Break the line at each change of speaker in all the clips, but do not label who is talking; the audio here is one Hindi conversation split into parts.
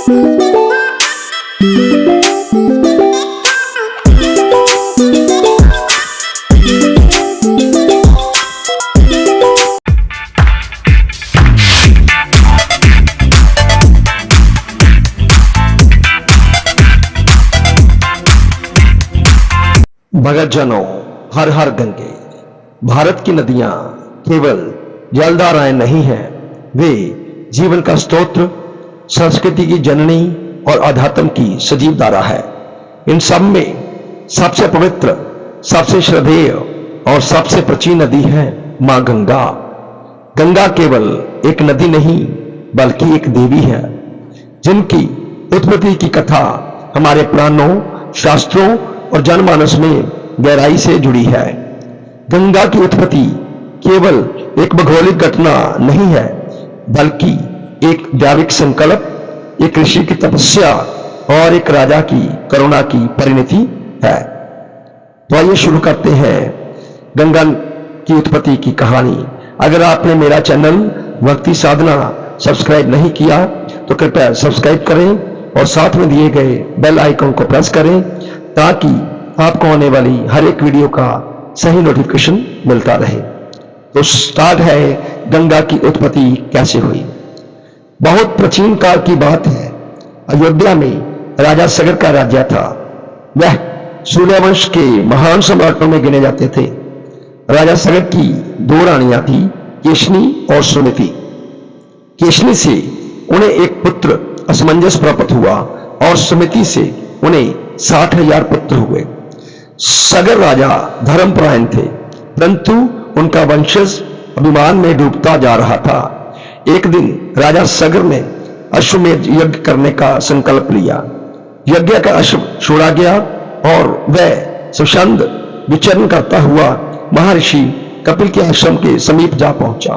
भगत जनों, हर हर गंगे। भारत की नदियां केवल जलधाराएं नहीं हैं, वे जीवन का स्तोत्र, संस्कृति की जननी और अध्यात्म की सजीव धारा है। इन सब में सबसे पवित्र, सबसे श्रद्धेय और सबसे प्राचीन नदी है मां गंगा। गंगा केवल एक नदी नहीं बल्कि एक देवी है, जिनकी उत्पत्ति की कथा हमारे पुराणों, शास्त्रों और जनमानस में गहराई से जुड़ी है। गंगा की उत्पत्ति केवल एक भौगोलिक घटना नहीं है, बल्कि एक दैविक संकल्प, एक ऋषि की तपस्या और एक राजा की करुणा की परिणति है। तो आइए शुरू करते हैं गंगा की उत्पत्ति की कहानी। अगर आपने मेरा चैनल भक्ति साधना सब्सक्राइब नहीं किया तो कृपया सब्सक्राइब करें और साथ में दिए गए बेल आइकन को प्रेस करें, ताकि आपको आने वाली हर एक वीडियो का सही नोटिफिकेशन मिलता रहे। तो स्टार्ट है गंगा की उत्पत्ति कैसे हुई। बहुत प्राचीन काल की बात है। अयोध्या में राजा सगर का राज्य था। वह सूर्यवंश के महान सम्राटों में गिने जाते थे। राजा सगर की दो रानियां थी, केशनी और सुनीति। केशनी से उन्हें एक पुत्र असमंजस प्राप्त हुआ और सुनीति से उन्हें 60,000 पुत्र हुए। सगर राजा धर्मपरायण थे, परंतु उनका वंशज अभिमान में डूबता जा रहा था। एक दिन राजा सगर ने अश्वमेध यज्ञ करने का संकल्प लिया। यज्ञ का अश्व छोड़ा गया और वह स्वच्छंद विचरण करता हुआ महर्षि कपिल के आश्रम के समीप जा पहुंचा।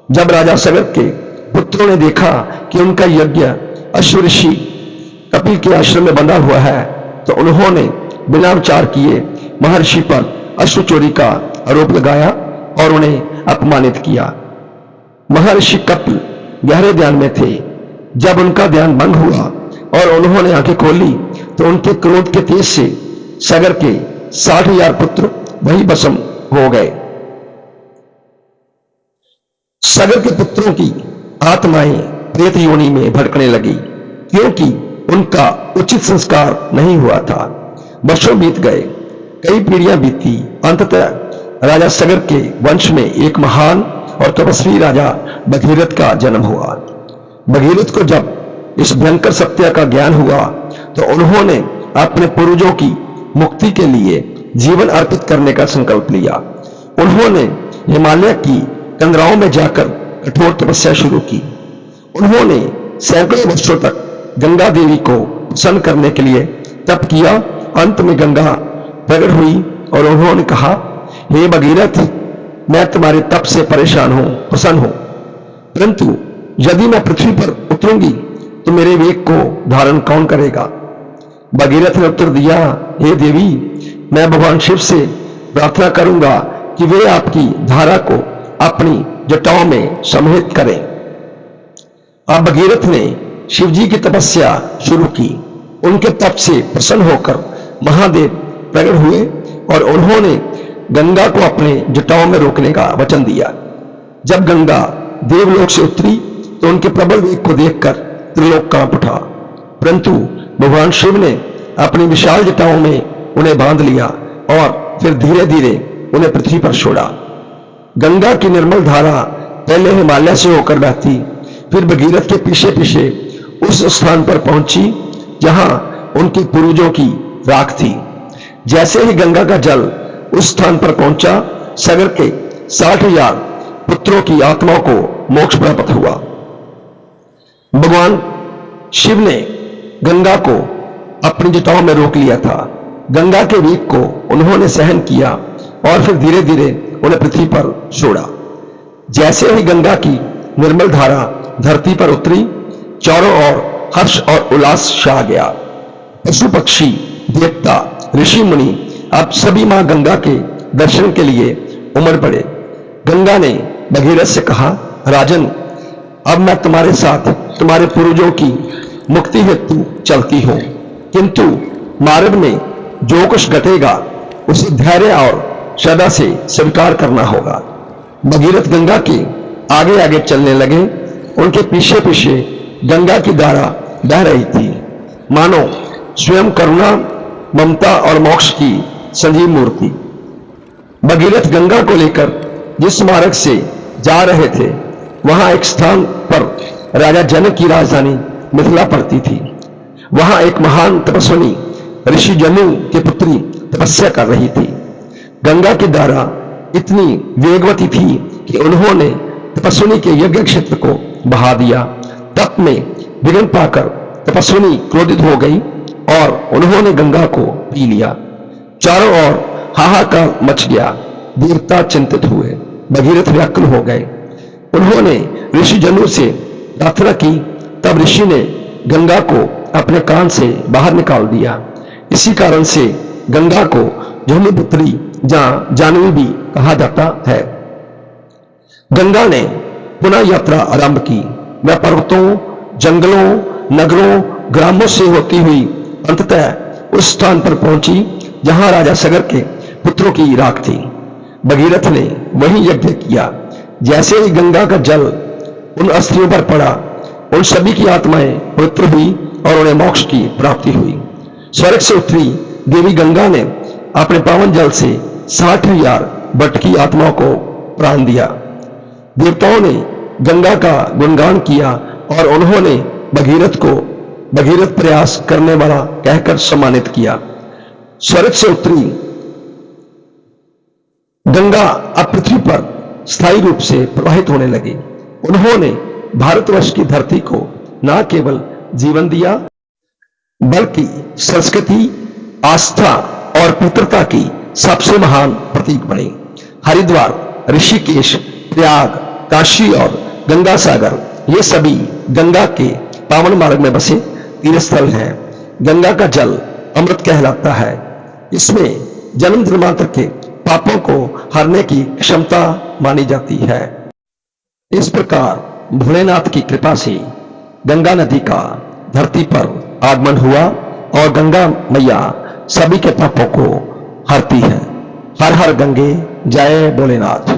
जब राजा सगर के पुत्रों ने देखा कि उनका यज्ञ अश्व ऋषि कपिल के आश्रम में बंधा हुआ है, तो उन्होंने बिना विचार किए महर्षि पर अश्व चोरी का आरोप लगाया और उन्हें अपमानित किया। महर्षि कपिल गहरे ध्यान में थे। जब उनका ध्यान भंग हुआ और उन्होंने आंखें खोली तो उनके क्रोध के तेज से सगर के 60,000 पुत्र वही भस्म हो गए। सगर के पुत्रों की आत्माएं प्रेत योनि में भटकने लगी, क्योंकि उनका उचित संस्कार नहीं हुआ था। वर्षों बीत गए, कई पीढ़ियां बीती। अंततः राजा सगर के वंश में एक महान और तपस्वी राजा भगीरथ का जन्म हुआ। भगीरथ को जब इस भयंकर सत्य का ज्ञान हुआ तो उन्होंने अपने पूर्वजों की मुक्ति के लिए जीवन अर्पित करने का संकल्प लिया। उन्होंने हिमालय की कंदराओं में जाकर कठोर तपस्या शुरू की। उन्होंने सैकड़ों वर्षों तक गंगा देवी को प्रसन्न करने के लिए तप किया। अंत में गंगा प्रकट हुई और उन्होंने कहा, हे भगीरथ, मैं तुम्हारे तप से परेशान हूं, प्रसन्न हूं, परंतु यदि मैं पृथ्वी पर उतरूंगी तो मेरे वेग को धारण कौन करेगा। भगीरथ ने उत्तर दिया, हे देवी, मैं भगवान शिव से प्रार्थना करूंगा कि वे आपकी धारा को अपनी जटाओं में समाहित करें। अब भगीरथ ने शिवजी की तपस्या शुरू की। उनके तप से प्रसन्न होकर महादेव प्रकट हुए और उन्होंने गंगा को अपने जटाओं में रोकने का वचन दिया। जब गंगा देवलोक से उतरी तो उनके प्रबल वेग को देखकर त्रिलोक कांप उठा, परंतु भगवान शिव ने अपनी विशाल जटाओं में उन्हें बांध लिया और फिर धीरे धीरे उन्हें पृथ्वी पर छोड़ा। गंगा की निर्मल धारा पहले हिमालय से होकर बहती, फिर भगीरथ के पीछे पीछे उस स्थान पर पहुंची जहां उनके पूर्वजों की राख थी। जैसे ही गंगा का जल उस स्थान पर पहुंचा, सगर के 60,000 पुत्रों की आत्माओं को मोक्ष प्राप्त हुआ। भगवान शिव ने गंगा को अपनी जटाओं में रोक लिया था। गंगा के वेग को उन्होंने सहन किया और फिर धीरे धीरे उन्हें पृथ्वी पर छोड़ा। जैसे ही गंगा की निर्मल धारा धरती पर उतरी, चारों ओर हर्ष और उल्लास छा गया। पशु पक्षी, देवता, ऋषि मुनि अब सभी मां गंगा के दर्शन के लिए उमड़ पड़े। गंगा ने भगीरथ से कहा, राजन, अब मैं तुम्हारे साथ तुम्हारे पूर्वजों की मुक्ति हेतु चलती हो, किंतु मार्ग में जो कुछ घटेगा उसे धैर्य और श्रद्धा से स्वीकार करना होगा। भगीरथ गंगा के आगे आगे चलने लगे। उनके पीछे पीछे गंगा की धारा बह रही थी, मानो स्वयं करुणा, ममता और मोक्ष की संजीव मूर्ति। भगीरथ गंगा को लेकर जिस मार्ग से जा रहे थे, वहां एक स्थान पर राजा जनक की राजधानी मिथिला पड़ती थी। वहां एक महान तपस्विनी ऋषि जनु की पुत्री तपस्या कर रही थी। गंगा की धारा इतनी वेगवती थी कि उन्होंने तपस्विनी के यज्ञ क्षेत्र को बहा दिया। तप में विघ्न पाकर तपस्विनी क्रोधित हो गई और उन्होंने गंगा को पी लिया। चारों ओर हाहाकार मच गया। देवता चिंतित हुए, भगीरथ व्याकुल हो गए। उन्होंने ऋषि जनु से प्रार्थना की। तब ऋषि ने गंगा को अपने कान से बाहर निकाल दिया। इसी कारण से गंगा को जमुपुत्री जहां जानवी भी कहा जाता है। गंगा ने पुनः यात्रा आरंभ की। वह पर्वतों, जंगलों, नगरों, ग्रामों से होती हुई अंततः उस स्थान पर पहुंची जहां राजा सगर के पुत्रों की राख थी। भगीरथ ने वही यज्ञ किया। जैसे ही गंगा का जल उन अस्थियों पर पड़ा, उन सभी की आत्माएं पवित्र हुई और उन्हें मोक्ष की प्राप्ति हुई। स्वर्ग से उतरी देवी गंगा ने अपने पावन जल से 60,000 भटकी आत्माओं को प्राण दिया। देवताओं ने गंगा का गुणगान किया और उन्होंने भगीरथ प्रयास करने वाला कहकर सम्मानित किया। स्वर्ग से उतरी गंगा अब पृथ्वी पर स्थायी रूप से प्रवाहित होने लगी। उन्होंने भारतवर्ष की धरती को न केवल जीवन दिया, बल्कि संस्कृति, आस्था और पवित्रता की सबसे महान प्रतीक बनी। हरिद्वार, ऋषिकेश, प्रयाग, काशी और गंगा सागर, ये सभी गंगा के पावन मार्ग में बसे तीर्थस्थल हैं। गंगा का जल अमृत कहलाता है। इसमें जन्म जन्मांतर के पापों को हरने की क्षमता मानी जाती है। इस प्रकार भोलेनाथ की कृपा से गंगा नदी का धरती पर आगमन हुआ और गंगा मैया सभी के पापों को हरती है। हर हर गंगे, जय भोलेनाथ।